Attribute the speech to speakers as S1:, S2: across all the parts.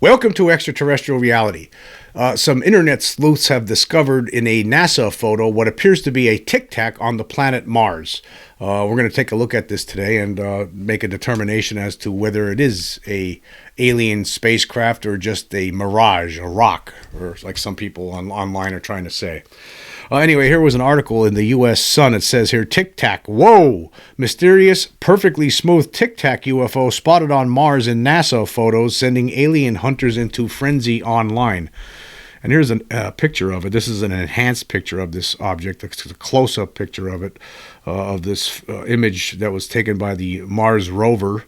S1: Welcome to Extraterrestrial Reality. Some internet sleuths have discovered in a NASA photo what appears to be a Tic Tac on the planet Mars. We're going to take a look at this today and make a determination as to whether it is a alien spacecraft or just a mirage, a rock, or like some people online are trying to say. Anyway, here was an article in the U.S. Sun. It says here, Tic Tac, whoa! Mysterious, perfectly smooth Tic Tac UFO spotted on Mars in NASA photos, sending alien hunters into frenzy online. And here's a picture of it. This is an enhanced picture of this object. It's a close-up picture of it, of this image that was taken by the Mars rover.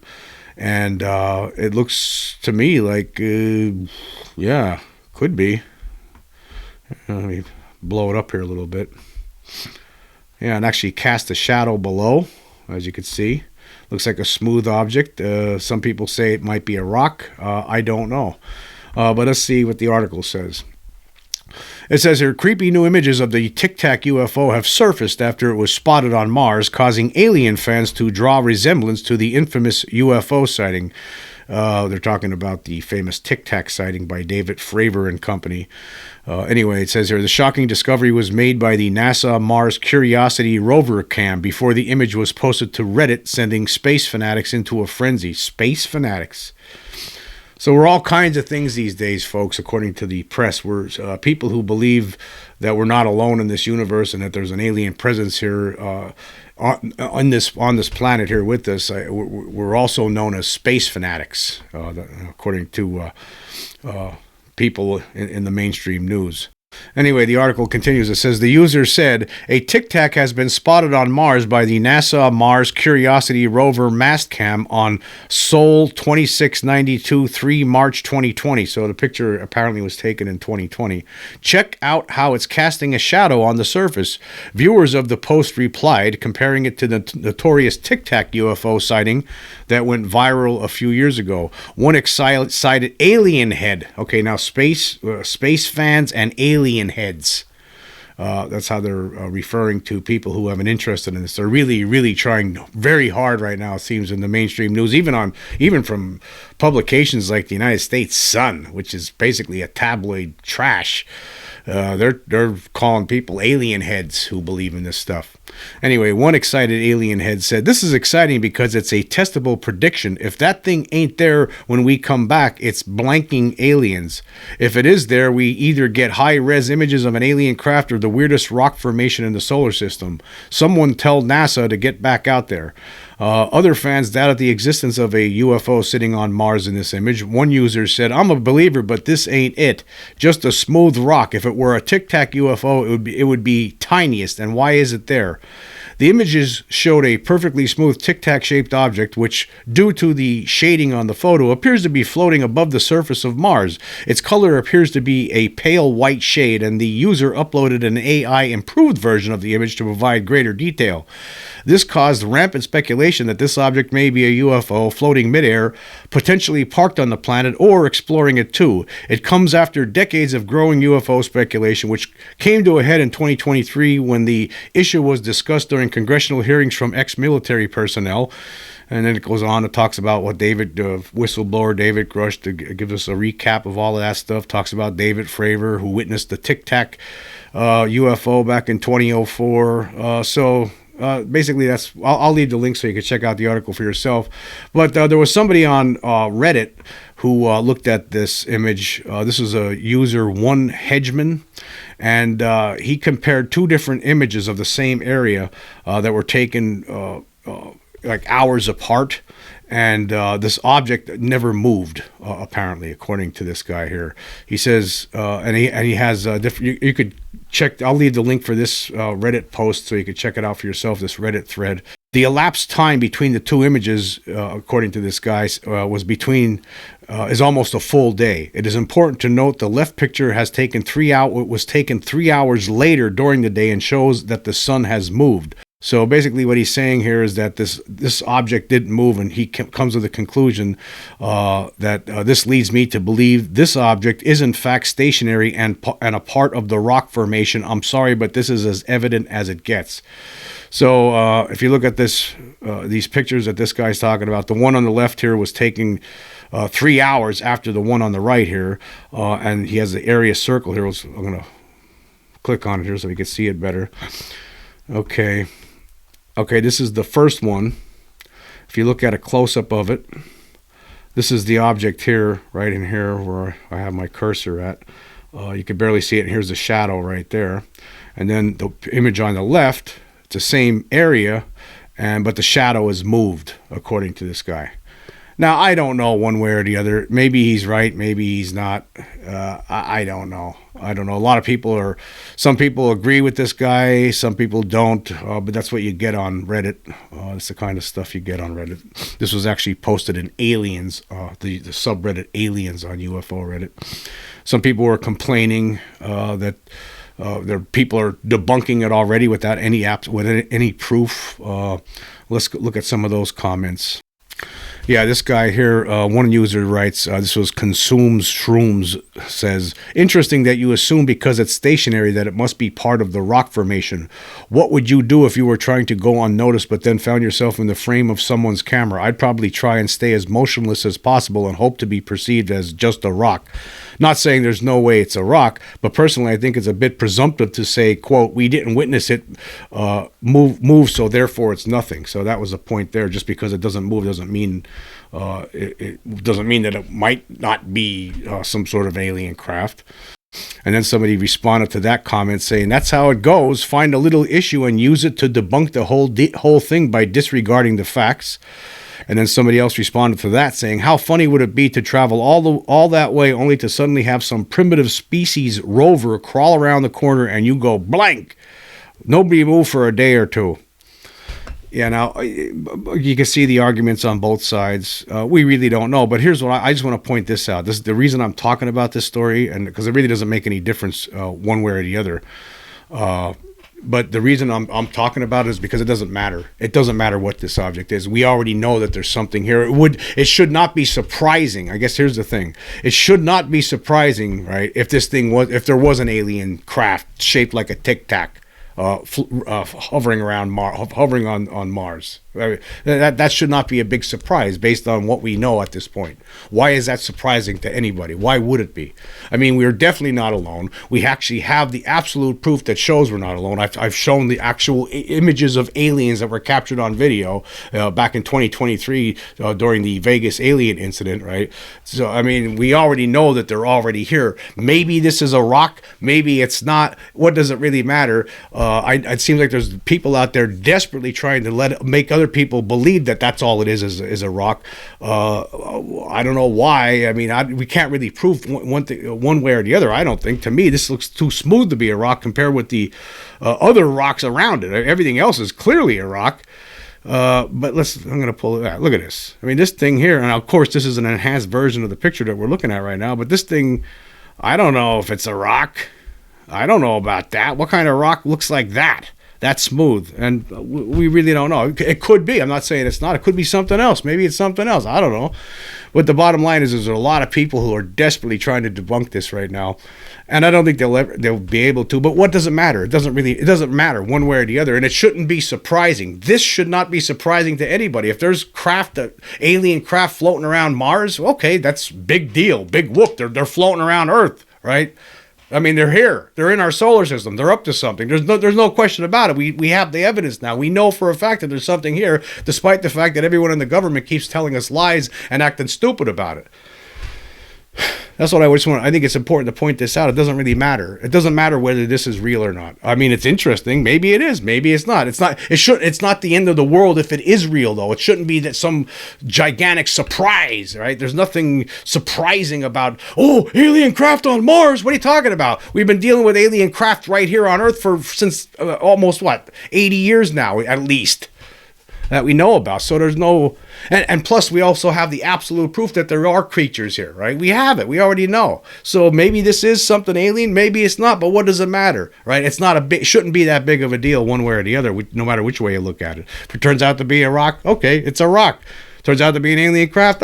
S1: And it looks to me like, yeah, could be. Let me blow it up here a little bit. Yeah, and actually cast a shadow below, as you can see. Looks like a smooth object. Some people say it might be a rock. I don't know. But let's see what the article says. It says here, creepy new images of the Tic Tac UFO have surfaced after it was spotted on Mars, causing alien fans to draw resemblance to the infamous UFO sighting. They're talking about the famous Tic Tac sighting by David Fravor and company. Anyway, it says here, the shocking discovery was made by the NASA Mars Curiosity Rover Cam before the image was posted to Reddit, sending space fanatics into a frenzy. Space fanatics. So we're all kinds of things these days, folks, according to the press. We're people who believe that we're not alone in this universe and that there's an alien presence here on this planet here with us. We're also known as space fanatics, according to people in the mainstream news. Anyway, the article continues. It says, the user said, a Tic Tac has been spotted on Mars by the NASA Mars Curiosity Rover mast cam on Sol 2692 3 March 2020. So the picture apparently was taken in 2020. Check out how it's casting a shadow on the surface. Viewers of the post replied, comparing it to the notorious Tic Tac UFO sighting that went viral a few years ago. One excited alien head. Okay, now space fans and alien heads. That's how they're referring to people who have an interest in this. They're really, really trying very hard right now, it seems, in the mainstream news, even from publications like the United States Sun, which is basically a tabloid trash. They're calling people alien heads who believe in this stuff. Anyway, one excited alien head said, this is exciting because it's a testable prediction. If that thing ain't there when we come back, it's blanking aliens. If it is there, we either get high-res images of an alien craft or the weirdest rock formation in the solar system. Someone tell NASA to get back out there. Other fans doubted the existence of a UFO sitting on Mars in this image. One user said, I'm a believer, but this ain't it. Just a smooth rock. If it were a Tic Tac UFO, it would be tiniest. And why is it there? The images showed a perfectly smooth Tic Tac-shaped object, which, due to the shading on the photo, appears to be floating above the surface of Mars. Its color appears to be a pale white shade, and the user uploaded an AI-improved version of the image to provide greater detail. This caused rampant speculation that this object may be a UFO floating midair, potentially parked on the planet or exploring it too. It comes after decades of growing UFO speculation, which came to a head in 2023 when the issue was discussed during congressional hearings from ex-military personnel. And then it goes on, it talks about what whistleblower David Grush, gives us a recap of all of that stuff, talks about David Fravor, who witnessed the Tic Tac UFO back in 2004. Basically, I'll leave the link so you can check out the article for yourself. But there was somebody on Reddit who looked at this image. This is a user, One Hedgeman, and he compared two different images of the same area that were taken like hours apart. And this object never moved, apparently, according to this guy here. He says, and he has different. You could check. I'll leave the link for this Reddit post so you can check it out for yourself. This Reddit thread. The elapsed time between the two images, according to this guy, is almost a full day. It is important to note the left picture was taken 3 hours later during the day and shows that the sun has moved. So basically what he's saying here is that this object didn't move, and he comes to the conclusion that this leads me to believe this object is in fact stationary and a part of the rock formation. I'm sorry, but this is as evident as it gets. So if you look at these pictures that this guy's talking about, the one on the left here was taken 3 hours after the one on the right here, and he has the area circle here. I'm going to click on it here so we can see it better. Okay, this is the first one. If you look at a close-up of it, this is the object here, right in here where I have my cursor at. You can barely see it, and here's the shadow right there. And then the image on the left, it's the same area, but the shadow is moved, according to this guy. Now, I don't know one way or the other. Maybe he's right, maybe he's not. I don't know. A lot of people some people agree with this guy, some people don't, but that's what you get on Reddit. It's the kind of stuff you get on Reddit. This was actually posted in Aliens, the subreddit Aliens on UFO Reddit. Some people were complaining that people are debunking it already without any proof. Let's look at some of those comments. Yeah, this guy here, one user writes, this was Consumes Shrooms, says, interesting that you assume because it's stationary that it must be part of the rock formation. What would you do if you were trying to go unnoticed but then found yourself in the frame of someone's camera? I'd probably try and stay as motionless as possible and hope to be perceived as just a rock. Not saying there's no way it's a rock, but personally I think it's a bit presumptive to say, quote, we didn't witness it move, so therefore it's nothing. So that was a point there. Just because it doesn't move doesn't mean it doesn't mean that it might not be some sort of alien craft. And then somebody responded to that comment saying, that's how it goes. Find a little issue and use it to debunk the whole thing by disregarding the facts. And then somebody else responded to that saying, how funny would it be to travel all that way only to suddenly have some primitive species rover crawl around the corner and you go blank. Nobody move for a day or two. Yeah, now you can see the arguments on both sides. We really don't know, but here's what I just want to point this out. This is the reason I'm talking about this story, and because it really doesn't make any difference one way or the other. But the reason I'm talking about it is because it doesn't matter. It doesn't matter what this object is. We already know that there's something here. It should not be surprising. I guess here's the thing. It should not be surprising, right? If there was an alien craft shaped like a Tic Tac. Hovering on Mars. That should not be a big surprise based on what we know at this point. Why is that surprising to anybody? Why would it be? I mean, we're definitely not alone. We actually have the absolute proof that shows we're not alone. I've shown the actual images of aliens that were captured on video back in 2023 during the Vegas alien incident, right? So, I mean, we already know that they're already here. Maybe this is a rock. Maybe it's not. What does it really matter? It seems like there's people out there desperately trying to make other people believe that that's all it is a rock. I don't know why. I mean, we can't really prove one way or the other. I don't think. To me, this looks too smooth to be a rock compared with the other rocks around it. Everything else is clearly a rock. But I'm going to pull it out. Look at this. I mean, this thing here, and of course, this is an enhanced version of the picture that we're looking at right now. But this thing, I don't know if it's a rock. I don't know about that. What kind of rock looks like that? That's smooth. And we really don't know. It could be. I'm not saying it's not. It could be something else. Maybe it's something else. I don't know. But the bottom line is there's a lot of people who are desperately trying to debunk this right now. And I don't think they'll be able to. But what does it matter? It doesn't matter one way or the other. And it shouldn't be surprising. This should not be surprising to anybody. If there's alien craft floating around Mars, okay, that's big deal. Big whoop. They're floating around Earth, right? I mean, they're here. They're in our solar system. They're up to something. There's no question about it. We have the evidence now. We know for a fact that there's something here, despite the fact that everyone in the government keeps telling us lies and acting stupid about it. That's what I think it's important to point this out. It doesn't really matter. It doesn't matter whether this is real or not. I mean, it's interesting. Maybe it is. Maybe it's not. It's not the end of the world if it is real, though. It shouldn't be that some gigantic surprise, right? There's nothing surprising about, alien craft on Mars. What are you talking about? We've been dealing with alien craft right here on Earth since almost 80 years now, at least, that we know about. So there's no, and plus we also have the absolute proof that there are creatures here, right? We have it. We already know. So maybe this is something alien, maybe it's not, but what does it matter, right? It's not shouldn't be that big of a deal one way or the other, no matter which way you look at it. If it turns out to be a rock, okay, it's a rock. Turns out to be an alien craft,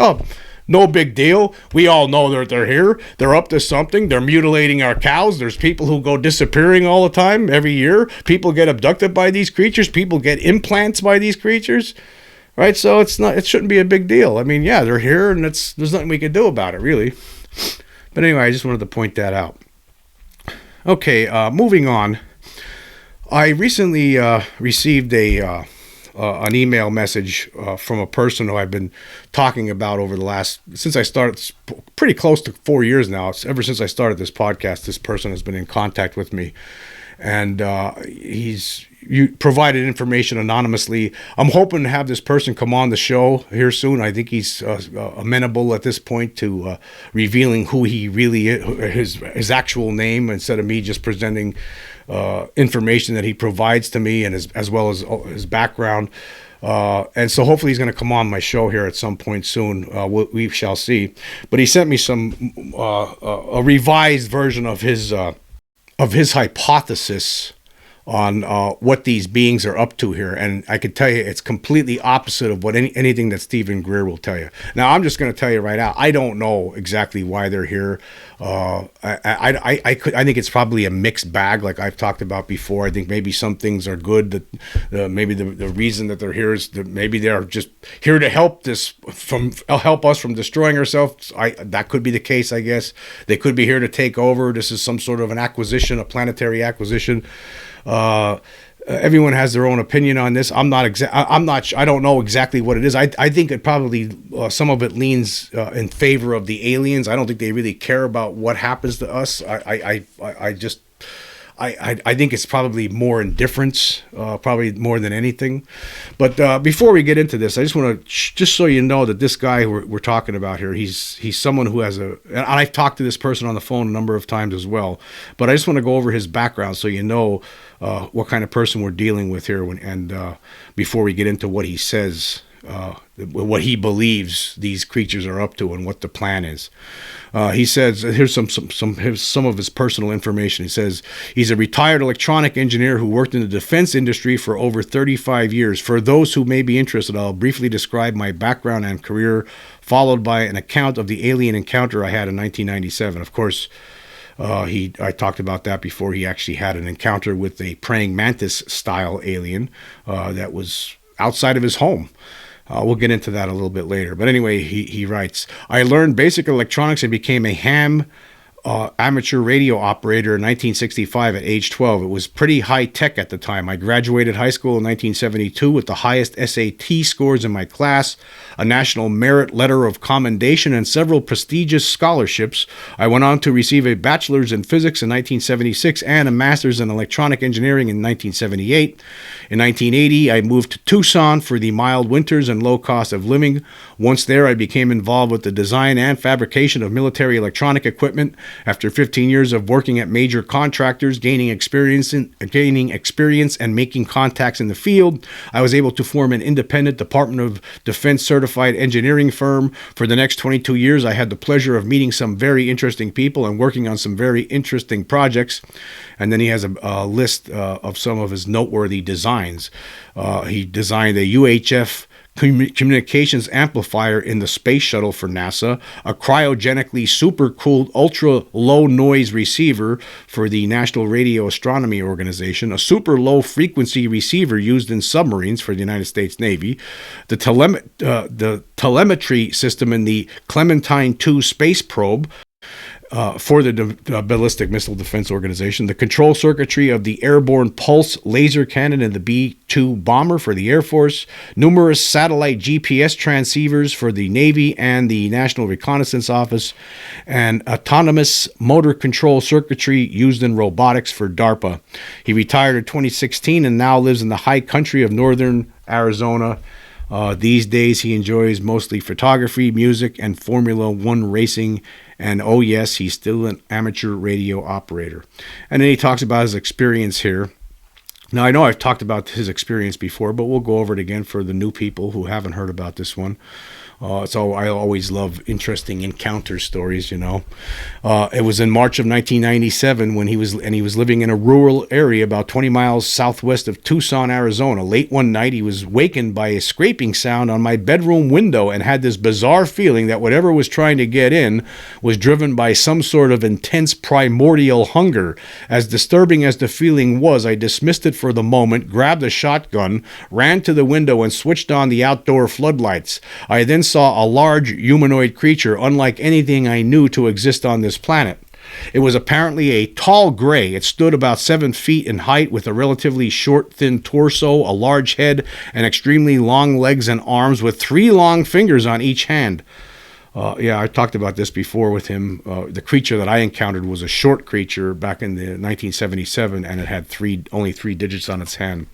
S1: no big deal. We all know that they're here. They're up to something. They're mutilating our cows. There's people who go disappearing all the time, every year. People get abducted by these creatures. People get implants by these creatures. right? So it shouldn't be a big deal. I mean, yeah, they're here, and there's nothing we can do about it, really. But anyway, I just wanted to point that out. Okay, moving on. I recently received an email message from a person who I've been talking about since I started, pretty close to 4 years now. Ever since I started this podcast, this person has been in contact with me, and you provided information anonymously. I'm hoping to have this person come on the show here soon. I think he's amenable at this point to revealing who he really is, his actual name, instead of me just presenting information that he provides to me, and as well as his background. And so hopefully he's going to come on my show here at some point soon. We shall see. But he sent me a revised version of his hypothesis on what these beings are up to here, and I can tell you it's completely opposite of what anything that Stephen Greer will tell you. Now, I'm just going to tell you right now, I don't know exactly why they're here. I think it's probably a mixed bag, like I've talked about before. I think maybe some things are good. That maybe the reason that they're here is that maybe they're just here to help us from destroying ourselves. That could be the case, I guess. They could be here to take over. This is some sort of an acquisition, a planetary acquisition. Everyone has their own opinion on this. I don't know exactly what it is. I think it probably some of it leans in favor of the aliens. I don't think they really care about what happens to us. I think it's probably more indifference, probably more than anything. But before we get into this, I just want to just so you know that this guy we're talking about here, he's someone who has and I've talked to this person on the phone a number of times as well. But I just want to go over his background so you know what kind of person we're dealing with here, before we get into what he says, what he believes these creatures are up to and what the plan is. He says, here's some of his personal information. He says he's a retired electronic engineer who worked in the defense industry for over 35 years. For those who may be interested, I'll briefly describe my background and career, followed by an account of the alien encounter I had in 1997. Of course, I talked about that before. He actually had an encounter with a praying mantis style alien that was outside of his home. We'll get into that a little bit later. But anyway, he writes, I learned basic electronics and became a ham amateur radio operator in 1965 at age 12. It was pretty high tech at the time. I graduated high school in 1972 with the highest SAT scores in my class, a National Merit Letter of Commendation, and several prestigious scholarships. I went on to receive a bachelor's in physics in 1976 and a master's in electronic engineering in 1978. In 1980, I moved to Tucson for the mild winters and low cost of living. Once there, I became involved with the design and fabrication of military electronic equipment. After 15 years of working at major contractors, gaining experience and making contacts in the field, I was able to form an independent Department of Defense certified engineering firm. For the next 22 years, I had the pleasure of meeting some very interesting people and working on some very interesting projects. And then he has a list of some of his noteworthy designs. He designed a UHF communications amplifier in the space shuttle for NASA, a cryogenically supercooled ultra-low noise receiver for the National Radio Astronomy Organization, a super low frequency receiver used in submarines for the United States Navy, the telemetry system in the Clementine 2 space probe, for the Ballistic Missile Defense Organization, the control circuitry of the airborne pulse laser cannon in the B-2 bomber for the Air Force, numerous satellite GPS transceivers for the Navy and the National Reconnaissance Office, and autonomous motor control circuitry used in robotics for DARPA. He retired in 2016 and now lives in the high country of northern Arizona. These days, he enjoys mostly photography, music, and Formula One racing. And oh yes, he's still an amateur radio operator. And then he talks about his experience here. Now, I know I've talked about his experience before, but we'll go over it again for the new people who haven't heard about this one. So I always love interesting encounter stories, you know. It was in March of 1997 when he was living in a rural area about 20 miles southwest of Tucson, Arizona. Late one night, he was wakened by a scraping sound on my bedroom window and had this bizarre feeling that whatever was trying to get in was driven by some sort of intense primordial hunger. As disturbing as the feeling was, I dismissed it for the moment, grabbed a shotgun, ran to the window, and switched on the outdoor floodlights. I then saw a large humanoid creature unlike anything I knew to exist on this planet. It was apparently a tall gray. It stood about 7 feet in height with a relatively short, thin torso, a large head, and extremely long legs and arms with 3 long fingers on each hand. I talked about this before with him. The creature that I encountered was a short creature back in the 1977, and it had only 3 digits on its hand.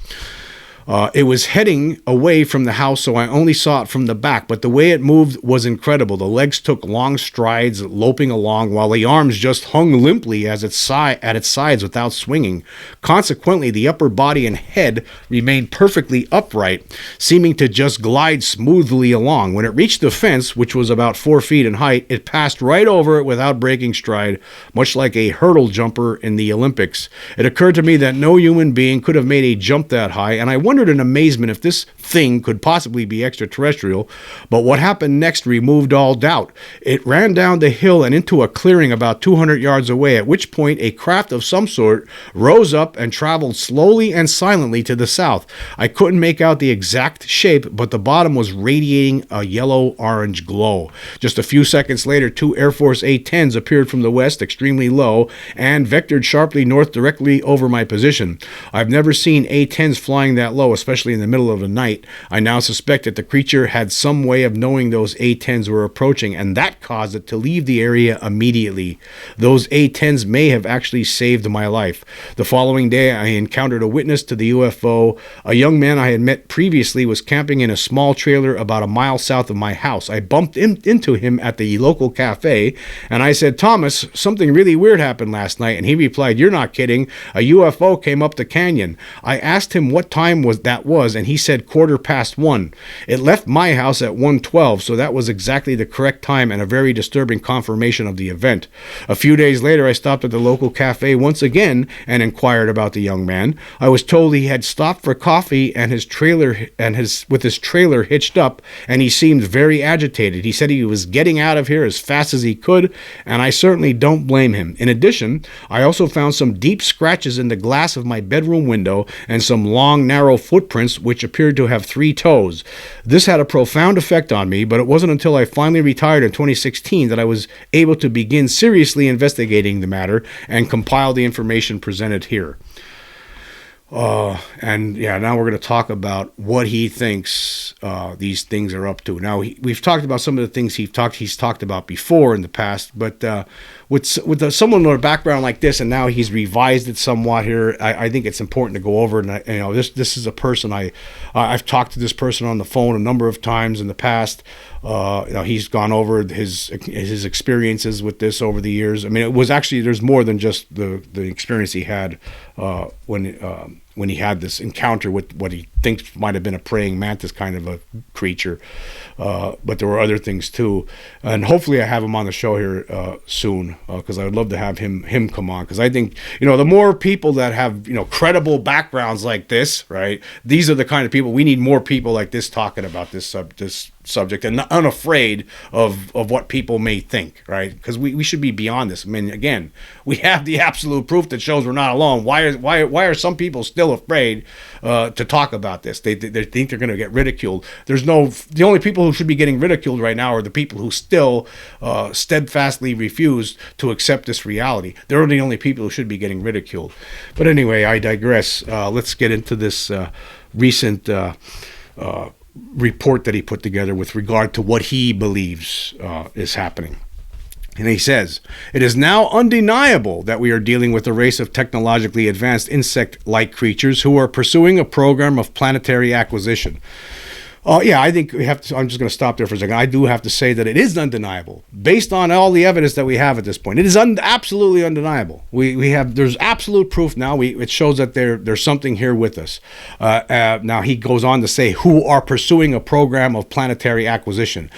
S1: It was heading away from the house, so I only saw it from the back, but the way it moved was incredible. The legs took long strides, loping along, while the arms just hung limply at its sides without swinging. Consequently, the upper body and head remained perfectly upright, seeming to just glide smoothly along. When it reached the fence, which was about 4 feet in height, it passed right over it without breaking stride, much like a hurdle jumper in the Olympics. It occurred to me that no human being could have made a jump that high, and I wondered in amazement if this thing could possibly be extraterrestrial, but what happened next removed all doubt. It ran down the hill and into a clearing about 200 yards away, at which point a craft of some sort rose up and traveled slowly and silently to the south. I couldn't make out the exact shape, but the bottom was radiating a yellow-orange glow. Just a few seconds later, 2 Air Force A-10s appeared from the west, extremely low, and vectored sharply north directly over my position. I've never seen A-10s flying that low, especially in the middle of the night. I now suspect that the creature had some way of knowing those A-10s were approaching, and that caused it to leave the area immediately. Those A-10s may have actually saved my life. The following day, I encountered a witness to the UFO. A young man I had met previously was camping in a small trailer about a mile south of my house. I bumped into him at the local cafe, and I said, "Thomas, something really weird happened last night." And he replied, "You're not kidding. A UFO came up the canyon." I asked him what time that was, and he said 1:15. It left my house at 1:12, so that was exactly the correct time and a very disturbing confirmation of the event. A few days later, I stopped at the local cafe once again and inquired about the young man. I was told he had stopped for coffee and with his trailer hitched up, and he seemed very agitated. He said he was getting out of here as fast as he could, and I certainly don't blame him. In addition, I also found some deep scratches in the glass of my bedroom window and some long, narrow footprints which appeared to have 3 toes. This had a profound effect on me, but it wasn't until I finally retired in 2016 that I was able to begin seriously investigating the matter and compile the information presented here. Now we're going to talk about what he thinks these things are up to. Now, we've talked about some of the things he's talked about before in the past, but with someone with a background like this, and now he's revised it somewhat here, I think it's important to go over. And this is a person I've talked to this person on the phone a number of times in the past. He's gone over his experiences with this over the years. I mean, it was actually, there's more than just the experience he had when he had this encounter with what he thinks might have been a praying mantis kind of a creature. But there were other things too. And hopefully I have him on the show here soon, because I would love to have him come on. Because I think, the more people that have, credible backgrounds like this, right? These are the kind of people, we need more people like this talking about this subject and unafraid of what people may think, right? Because we should be beyond this. I mean, again, we have the absolute proof that shows we're not alone. Why are some people still afraid to talk about this? They think they're going to get ridiculed. The only people who should be getting ridiculed right now are the people who still steadfastly refuse to accept this reality. They're the only people who should be getting ridiculed. But anyway, I digress. Let's get into this recent report that he put together with regard to what he believes is happening. And he says, "It is now undeniable that we are dealing with a race of technologically advanced insect-like creatures who are pursuing a program of planetary acquisition. Yeah, I think we have to. I'm just going to stop there for a second. I do have to say that it is undeniable, based on all the evidence that we have at this point. It is absolutely undeniable. There's absolute proof now. It shows that there's something here with us. Now he goes on to say who are pursuing a program of planetary acquisition.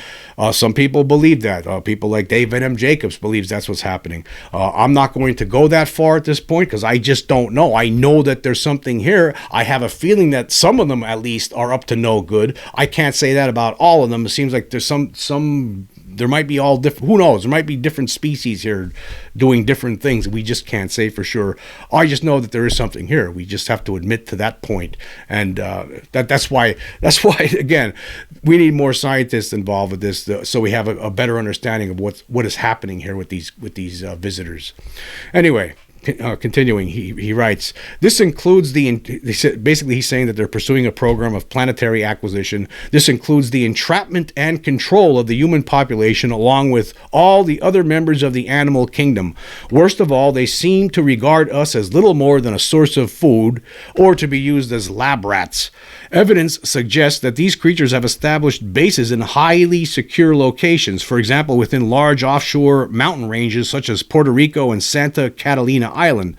S1: Some people believe that. People like David M. Jacobs believes that's what's happening. I'm not going to go that far at this point because I just don't know. I know that there's something here. I have a feeling that some of them at least are up to no good. I can't say that about all of them. It seems like there's some there might be all different, who knows, there might be different species here doing different things. We just can't say for sure. I just know that there is something here. We just have to admit to that point. And that's why again, we need more scientists involved with this so we have a better understanding of what is happening here with these visitors. Anyway, continuing, he writes, this includes basically he's saying that they're pursuing a program of planetary acquisition. This includes the entrapment and control of the human population along with all the other members of the animal kingdom. Worst of all, they seem to regard us as little more than a source of food or to be used as lab rats. Evidence suggests that these creatures have established bases in highly secure locations, for example, within large offshore mountain ranges such as Puerto Rico and Santa Catalina Island.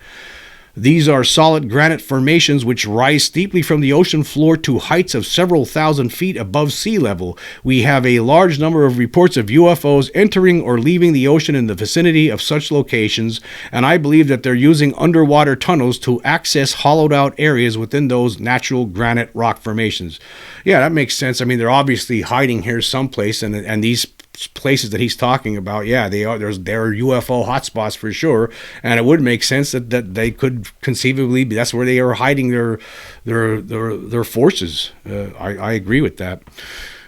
S1: These are solid granite formations which rise steeply from the ocean floor to heights of several thousand feet above sea level. We have a large number of reports of UFOs entering or leaving the ocean in the vicinity of such locations, and I believe that they're using underwater tunnels to access hollowed out areas within those natural granite rock formations. Yeah, that makes sense. I mean, they're obviously hiding here someplace, and these places that he's talking about, yeah, there are UFO hotspots for sure, and it would make sense that they could conceivably be, that's where they are hiding their forces. I agree with that.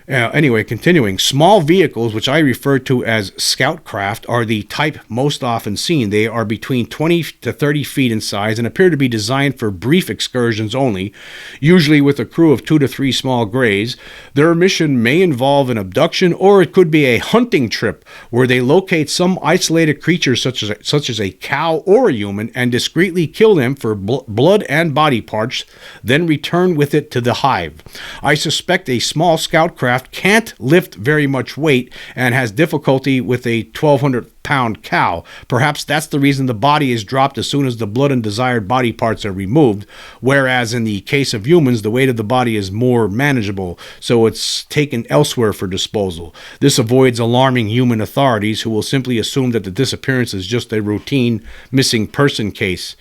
S1: Anyway, continuing, small vehicles, which I refer to as scout craft, are the type most often seen. They are between 20 to 30 feet in size and appear to be designed for brief excursions only, usually with a crew of 2 to 3 small grays. Their mission may involve an abduction, or it could be a hunting trip where they locate some isolated creature such as a cow or a human and discreetly kill them for blood and body parts, then return with it to the hive. I suspect a small scout craft can't lift very much weight and has difficulty with a 1,200-pound cow. Perhaps that's the reason the body is dropped as soon as the blood and desired body parts are removed, whereas in the case of humans, the weight of the body is more manageable, so it's taken elsewhere for disposal. This avoids alarming human authorities, who will simply assume that the disappearance is just a routine missing person case.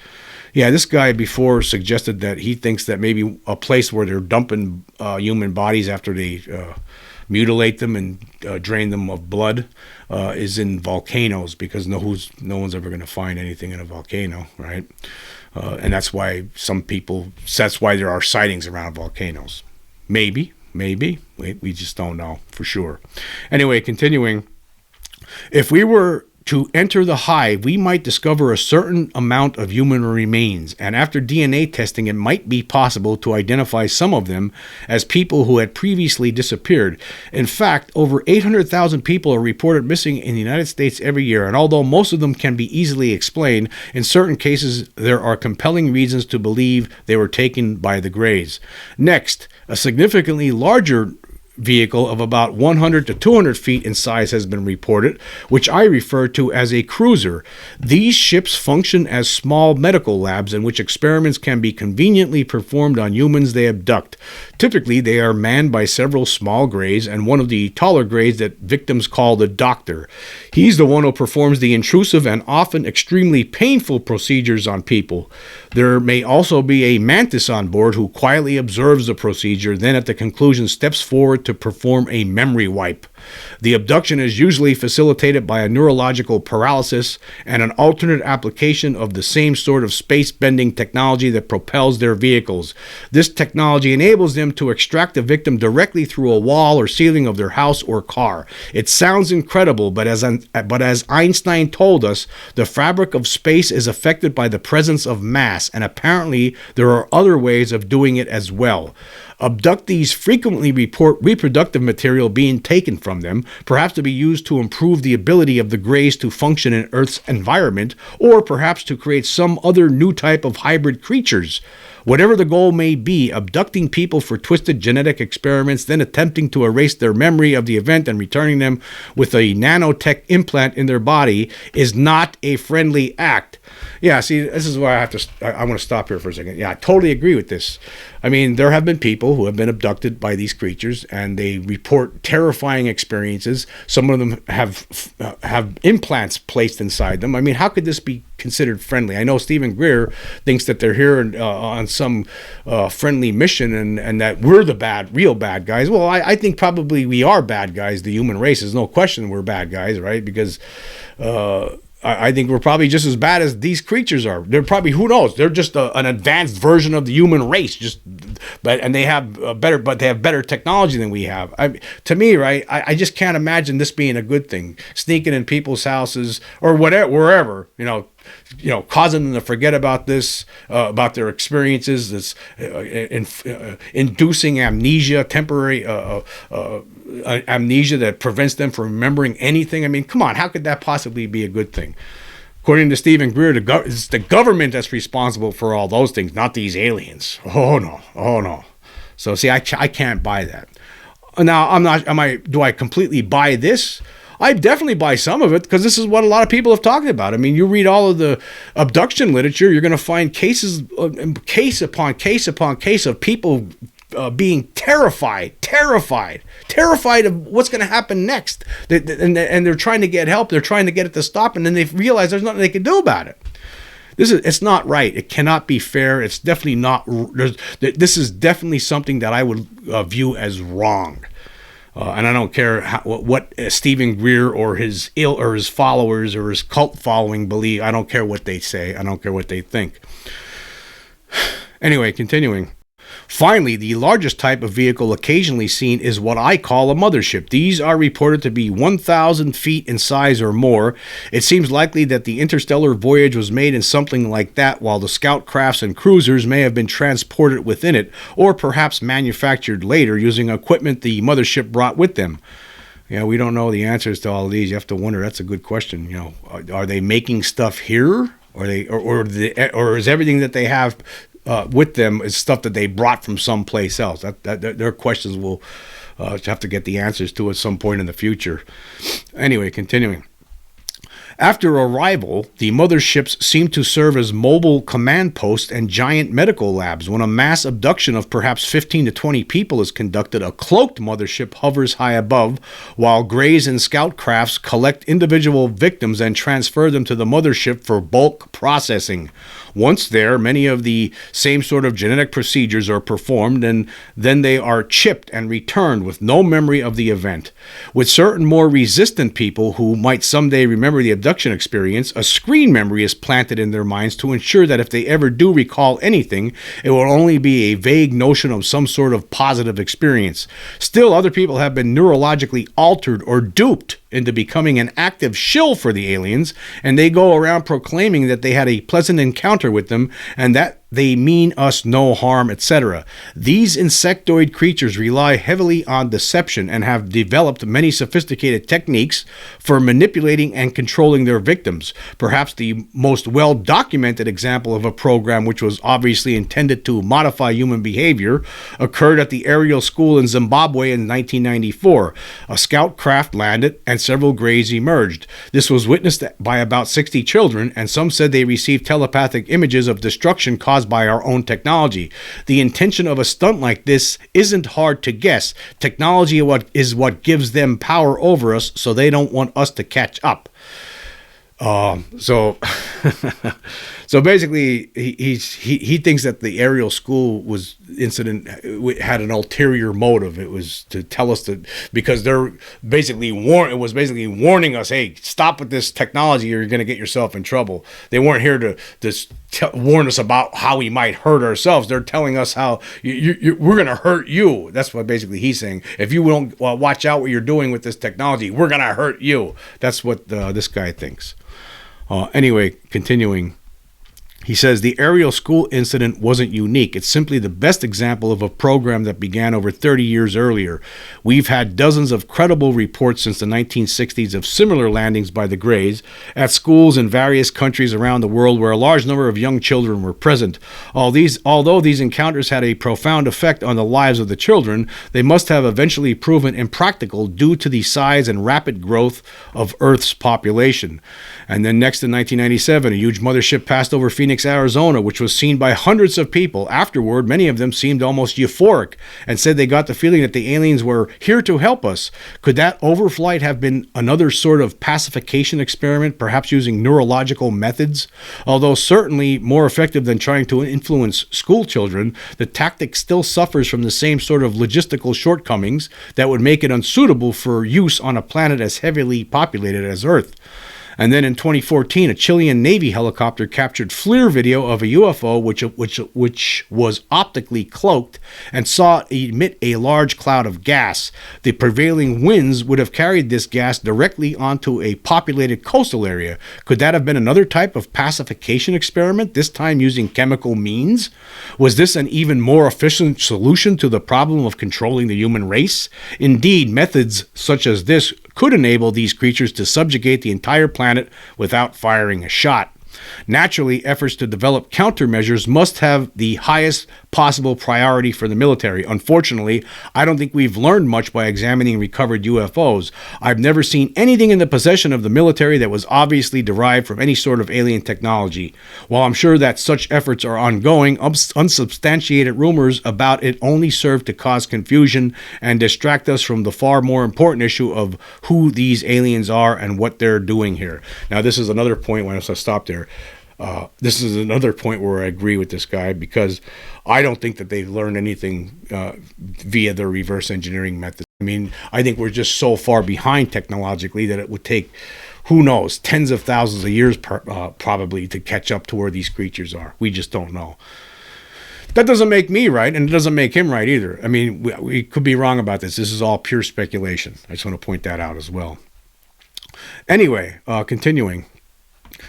S1: Yeah, this guy before suggested that he thinks that maybe a place where they're dumping human bodies after they mutilate them and drain them of blood is in volcanoes, because no one's ever going to find anything in a volcano, right? And that's why that's why there are sightings around volcanoes. Maybe. We just don't know for sure. Anyway, continuing. If we were to enter the hive, we might discover a certain amount of human remains, and after DNA testing, it might be possible to identify some of them as people who had previously disappeared. In fact, over 800,000 people are reported missing in the United States every year, and although most of them can be easily explained, in certain cases there are compelling reasons to believe they were taken by the Greys. Next, a significantly larger vehicle of about 100 to 200 feet in size has been reported, which I refer to as a cruiser. These ships function as small medical labs in which experiments can be conveniently performed on humans they abduct. Typically, they are manned by several small grays and one of the taller grays that victims call the doctor. He's the one who performs the intrusive and often extremely painful procedures on people. There may also be a mantis on board who quietly observes the procedure, then at the conclusion steps forward to perform a memory wipe. The abduction is usually facilitated by a neurological paralysis and an alternate application of the same sort of space-bending technology that propels their vehicles. This technology enables them to extract the victim directly through a wall or ceiling of their house or car. It sounds incredible, but as Einstein told us, the fabric of space is affected by the presence of mass, and apparently there are other ways of doing it as well. Abductees frequently report reproductive material being taken from from them, perhaps to be used to improve the ability of the Greys to function in Earth's environment, or perhaps to create some other new type of hybrid creatures. Whatever the goal may be, abducting people for twisted genetic experiments, then attempting to erase their memory of the event and returning them with a nanotech implant in their body is not a friendly act. Yeah, see, this is why I want to stop here for a second. Yeah, I totally agree with this. I mean, there have been people who have been abducted by these creatures, and they report terrifying experiences. Some of them have implants placed inside them. I mean, how could this be considered friendly? I know Stephen Greer thinks that they're here on some friendly mission, and that we're the real bad guys. Well, I think probably we are bad guys. The human race, there's no question we're bad guys, right? Because I think we're probably just as bad as these creatures are. They're probably, who knows? They're just an advanced version of the human race. But they have better technology than we have. To me, right? I just can't imagine this being a good thing. Sneaking in people's houses or whatever, wherever, causing them to forget about this, about their experiences, this inducing amnesia, temporary amnesia that prevents them from remembering anything. I mean, come on, how could that possibly be a good thing? According to Stephen Greer, it's the government that's responsible for all those things, not these aliens. Oh no. So see, I can't buy that. Now, do I completely buy this? I definitely buy some of it, because this is what a lot of people have talked about. I mean, you read all of the abduction literature, you're going to find case upon case upon case of people being terrified of what's going to happen next. And they're trying to get help. They're trying to get it to stop, and then they realize there's nothing they can do about it. It's not right. It cannot be fair. It's definitely not. This is definitely something that I would view as wrong. And I don't care what Stephen Greer or his followers or his cult following believe. I don't care what they say. I don't care what they think. Anyway, continuing. Finally, the largest type of vehicle occasionally seen is what I call a mothership. These are reported to be 1,000 feet in size or more. It seems likely that the interstellar voyage was made in something like that, while the scout crafts and cruisers may have been transported within it, or perhaps manufactured later using equipment the mothership brought with them. Yeah, we don't know the answers to all of these. You have to wonder. That's a good question. Are they making stuff here, or is everything that they have with them is stuff that they brought from someplace else? That their questions will have to get the answers to at some point in the future. Anyway, continuing. After arrival, the motherships seem to serve as mobile command posts and giant medical labs. When a mass abduction of perhaps 15 to 20 people is conducted, a cloaked mothership hovers high above, while Greys and scout crafts collect individual victims and transfer them to the mothership for bulk processing. Once there, many of the same sort of genetic procedures are performed, and then they are chipped and returned with no memory of the event. With certain more resistant people who might someday remember the abduction experience, a screen memory is planted in their minds to ensure that if they ever do recall anything, it will only be a vague notion of some sort of positive experience. Still, other people have been neurologically altered or duped into becoming an active shill for the aliens, and they go around proclaiming that they had a pleasant encounter with them and that they mean us no harm, etc. These insectoid creatures rely heavily on deception and have developed many sophisticated techniques for manipulating and controlling their victims. Perhaps the most well-documented example of a program which was obviously intended to modify human behavior occurred at the Aerial School in Zimbabwe in 1994. A scout craft landed and several Greys emerged. This was witnessed by about 60 children, and some said they received telepathic images of destruction caused by our own technology. The intention of a stunt like this isn't hard to guess. Technology is what gives them power over us, so they don't want us to catch up. So basically, he thinks that the Aerial School incident had an ulterior motive. It was to tell us that, because they're basically warning us, hey, stop with this technology, or you're going to get yourself in trouble. They weren't here to warn us about how we might hurt ourselves. They're telling us how we're going to hurt you. That's what basically he's saying. If you don't watch out what you're doing with this technology, we're going to hurt you. That's what this guy thinks. Anyway, continuing. He says the aerial school incident wasn't unique. It's simply the best example of a program that began over 30 years earlier. We've had dozens of credible reports since the 1960s of similar landings by the Greys at schools in various countries around the world where a large number of young children were present. Although these encounters had a profound effect on the lives of the children, they must have eventually proven impractical due to the size and rapid growth of Earth's population. And then next in 1997, a huge mothership passed over Phoenix, Arizona, which was seen by hundreds of people. Afterward, many of them seemed almost euphoric and said they got the feeling that the aliens were here to help us. Could that overflight have been another sort of pacification experiment, perhaps using neurological methods? Although certainly more effective than trying to influence school children, the tactic still suffers from the same sort of logistical shortcomings that would make it unsuitable for use on a planet as heavily populated as Earth. And then in 2014, a Chilean Navy helicopter captured FLIR video of a UFO which was optically cloaked and saw it emit a large cloud of gas. The prevailing winds would have carried this gas directly onto a populated coastal area. Could that have been another type of pacification experiment, this time using chemical means? Was this an even more efficient solution to the problem of controlling the human race? Indeed, methods such as this could enable these creatures to subjugate the entire planet without firing a shot. Naturally, efforts to develop countermeasures must have the highest possible priority for the military. Unfortunately, I don't think we've learned much by examining recovered UFOs. I've never seen anything in the possession of the military that was obviously derived from any sort of alien technology. While I'm sure that such efforts are ongoing, unsubstantiated rumors about it only serve to cause confusion and distract us from the far more important issue of who these aliens are and what they're doing here. Now, this is another point when I stop there. This is another point where I agree with this guy, because I don't think that they've learned anything via their reverse engineering methods. I mean, I think we're just so far behind technologically that it would take, who knows, tens of thousands of years probably to catch up to where these creatures are. We just don't know. That doesn't make me right, and it doesn't make him right either. I mean, we could be wrong about this. This is all pure speculation. I just want to point that out as well. Anyway, continuing.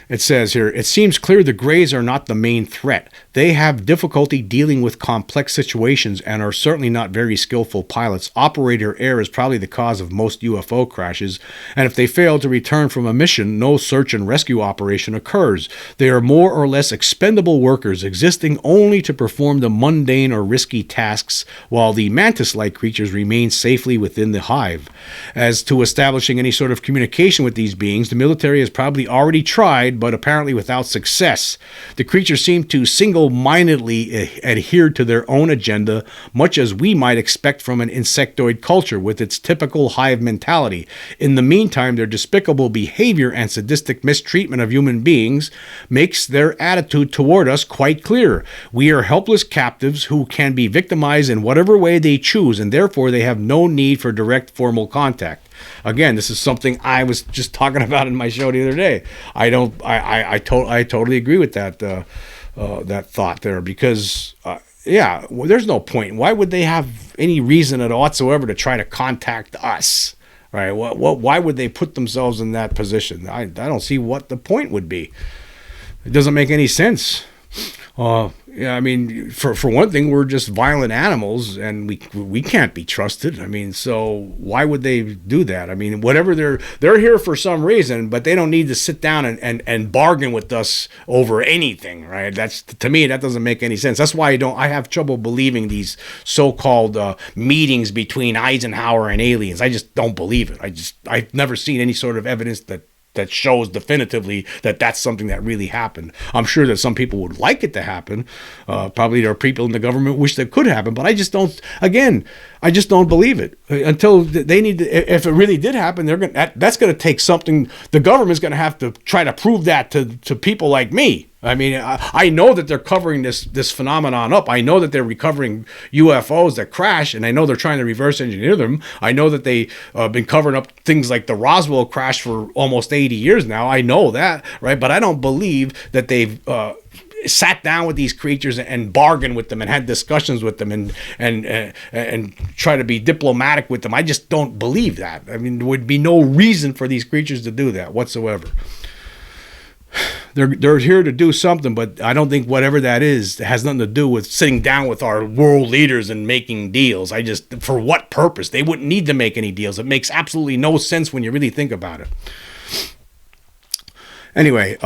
S1: It says here, it seems clear the Greys are not the main threat. They have difficulty dealing with complex situations and are certainly not very skillful pilots. Operator error is probably the cause of most UFO crashes, and if they fail to return from a mission, no search and rescue operation occurs. They are more or less expendable workers, existing only to perform the mundane or risky tasks, while the mantis-like creatures remain safely within the hive. As to establishing any sort of communication with these beings, the military has probably already tried, but apparently without success. The creatures seem to single-mindedly adhere to their own agenda, much as we might expect from an insectoid culture with its typical hive mentality. In the meantime, their despicable behavior and sadistic mistreatment of human beings makes their attitude toward us quite clear. We are helpless captives who can be victimized in whatever way they choose, and therefore they have no need for direct formal contact. Again, this is something I was just talking about in my show the other day. I totally agree with that that thought there, because there's no point. Why would they have any reason at all whatsoever to try to contact us? Right? Why would they put themselves in that position? I don't see what the point would be. It doesn't make any sense. I mean, for one thing, we're just violent animals, and we can't be trusted. I mean, so why would they do that? I mean, whatever, they're here for some reason, but they don't need to sit down and bargain with us over anything, right? That's, to me, that doesn't make any sense. That's why I have trouble believing these so-called meetings between Eisenhower and aliens. I just don't believe it. I've never seen any sort of evidence that shows definitively that that's something that really happened. I'm sure that some people would like it to happen. Probably there are people in the government who wish that could happen, but I just don't believe it until they need to. If it really did happen, that's going to take something. The government's going to have to try to prove that to people like me. I mean, I know that they're covering this phenomenon up. I know that they're recovering UFOs that crash, and I know they're trying to reverse engineer them. I know that they've been covering up things like the Roswell crash for almost 80 years now. I know that, right? But I don't believe that they've sat down with these creatures and bargained with them and had discussions with them and try to be diplomatic with them. I just don't believe that. I mean, there would be no reason for these creatures to do that whatsoever. they're here to do something, but I don't think whatever that is has nothing to do with sitting down with our world leaders and making deals. For what purpose? They wouldn't need to make any deals. It makes absolutely no sense when you really think about it. Anyway,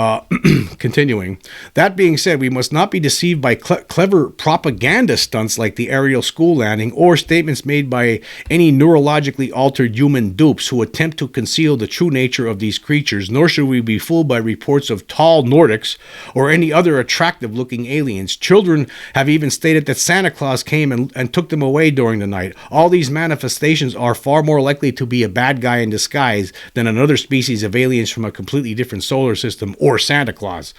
S1: continuing. That being said, we must not be deceived by clever propaganda stunts like the aerial school landing or statements made by any neurologically altered human dupes who attempt to conceal the true nature of these creatures, nor should we be fooled by reports of tall Nordics or any other attractive-looking aliens. Children have even stated that Santa Claus came and took them away during the night. All these manifestations are far more likely to be a bad guy in disguise than another species of aliens from a completely different solar system or Santa Claus.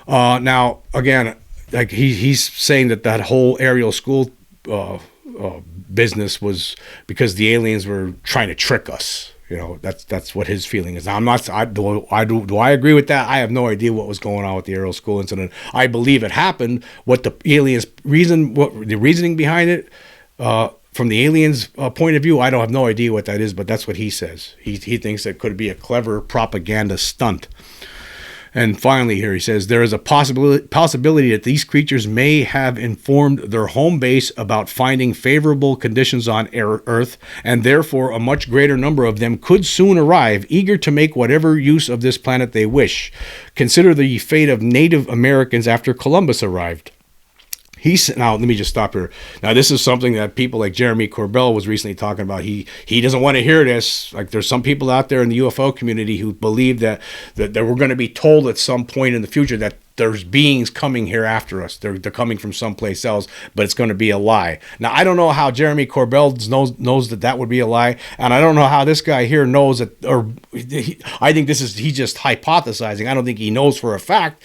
S1: Now, again, like he's saying that whole aerial school business was because the aliens were trying to trick us. You know, that's what his feeling is. Now, do I agree with that? I have no idea what was going on with the aerial school incident. I believe it happened. What the aliens what the reasoning behind it, from the aliens' point of view, I don't have no idea what that is, but that's what he says. He thinks it could be a clever propaganda stunt. And finally here he says, there is a possibility that these creatures may have informed their home base about finding favorable conditions on Earth, and therefore a much greater number of them could soon arrive, eager to make whatever use of this planet they wish. Consider the fate of Native Americans after Columbus arrived. Now, let me just stop here. Now, this is something that people like Jeremy Corbell was recently talking about. He doesn't want to hear this. Like, there's some people out there in the UFO community who believe that we're going to be told at some point in the future that there's beings coming here after us. They're coming from someplace else, but it's going to be a lie. Now, I don't know how Jeremy Corbell knows that would be a lie, and I don't know how this guy here knows that. I think he's just hypothesizing. I don't think he knows for a fact.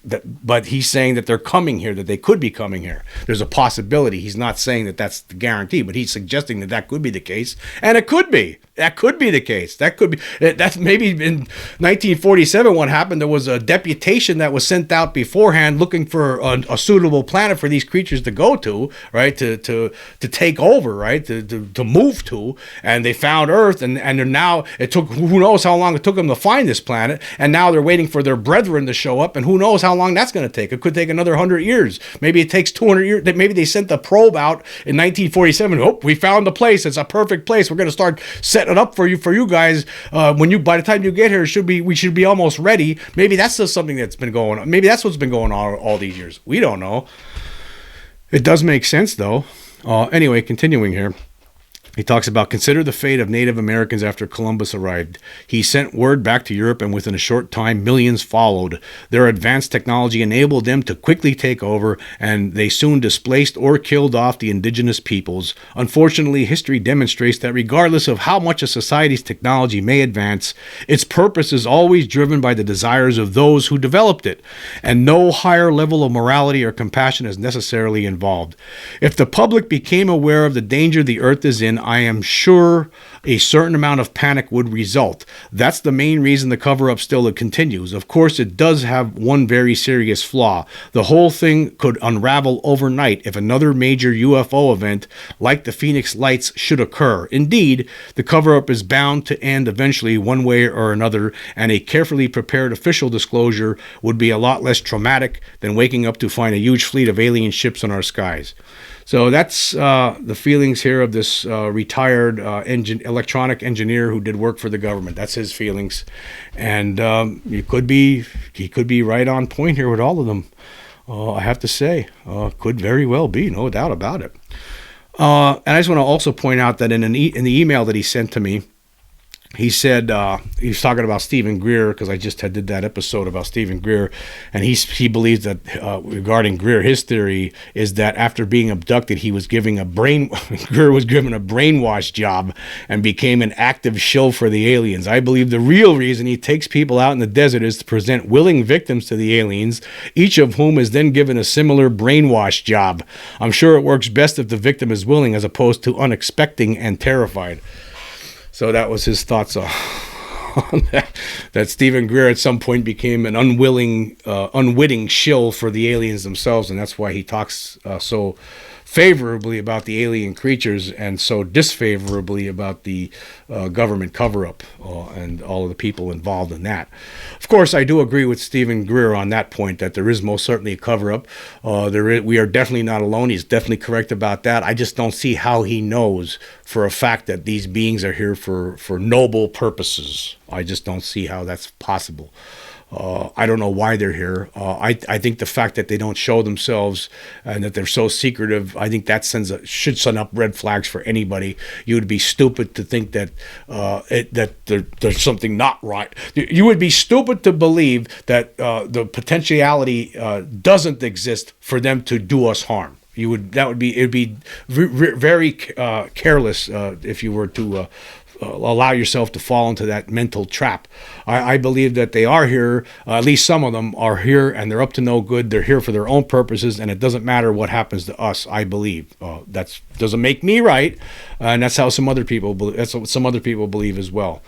S1: But he's saying that they're coming here, that they could be coming here. There's a possibility. He's not saying that that's the guarantee, but he's suggesting that could be the case, and it could be. That could be the case. That's maybe in 1947 what happened. There was a deputation that was sent out beforehand looking for a suitable planet for these creatures to go to, right? To take over, right? To move to, and they found Earth, and now it took, who knows how long it took them to find this planet, and now they're waiting for their brethren to show up, and who knows how long that's going to take. It could take another 100 years. Maybe it takes 200 years. Maybe they sent the probe out in 1947. Oh, we found the place. It's a perfect place. We're going to start setting it up for you guys. By the time you get here, we should be almost ready. Maybe that's just something that's been going on. Maybe that's what's been going on all these years. We don't know. It does make sense, though. Anyway, continuing here. He talks about, consider the fate of Native Americans after Columbus arrived. He sent word back to Europe, and within a short time, millions followed. Their advanced technology enabled them to quickly take over, and they soon displaced or killed off the indigenous peoples. Unfortunately, history demonstrates that regardless of how much a society's technology may advance, its purpose is always driven by the desires of those who developed it, and no higher level of morality or compassion is necessarily involved. If the public became aware of the danger the Earth is in, I am sure a certain amount of panic would result. That's the main reason the cover-up still continues. Of course, it does have one very serious flaw. The whole thing could unravel overnight if another major UFO event like the Phoenix Lights should occur. Indeed, the cover-up is bound to end eventually one way or another, and a carefully prepared official disclosure would be a lot less traumatic than waking up to find a huge fleet of alien ships in our skies. So that's the feelings here of this retired electronic engineer who did work for the government. That's his feelings, and he could be right on point here with all of them. I have to say, could very well be, no doubt about it. And I just want to also point out that in the email that he sent to me, he said he was talking about Stephen Greer, because I just did that episode about Stephen Greer, and he believes that regarding Greer, his theory is that after being abducted, Greer was given a brainwash job and became an active shill for the aliens. I believe the real reason he takes people out in the desert is to present willing victims to the aliens, each of whom is then given a similar brainwash job. I'm sure it works best if the victim is willing as opposed to unexpecting and terrified. So that was his thoughts on that Stephen Greer at some point became an unwitting shill for the aliens themselves, and that's why he talks so favorably about the alien creatures and so disfavorably about the government cover-up and all of the people involved in that. Of course, I do agree with Stephen Greer on that point, that there is most certainly a cover-up. We are definitely not alone. He's definitely correct about that. I just don't see how he knows for a fact that these beings are here for noble purposes. I just don't see how that's possible. I don't know why they're here. I think the fact that they don't show themselves and that they're so secretive, I think that should send up red flags for anybody. You would be stupid to think that there's something not right. You would be stupid to believe that the potentiality doesn't exist for them to do us harm. It would be very careless if you were to allow yourself to fall into that mental trap. I believe that they are here, at least some of them are here, and they're up to no good. They're here for their own purposes, and it doesn't matter what happens to us, I believe. That doesn't make me right, and that's how some other people believe. That's what some other people believe as well.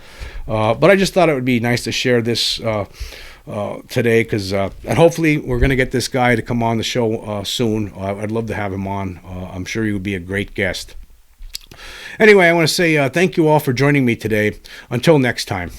S1: But I just thought it would be nice to share this today, because and hopefully we're going to get this guy to come on the show soon. I'd love to have him on. I'm sure he would be a great guest. Anyway, I want to say thank you all for joining me today. Until next time.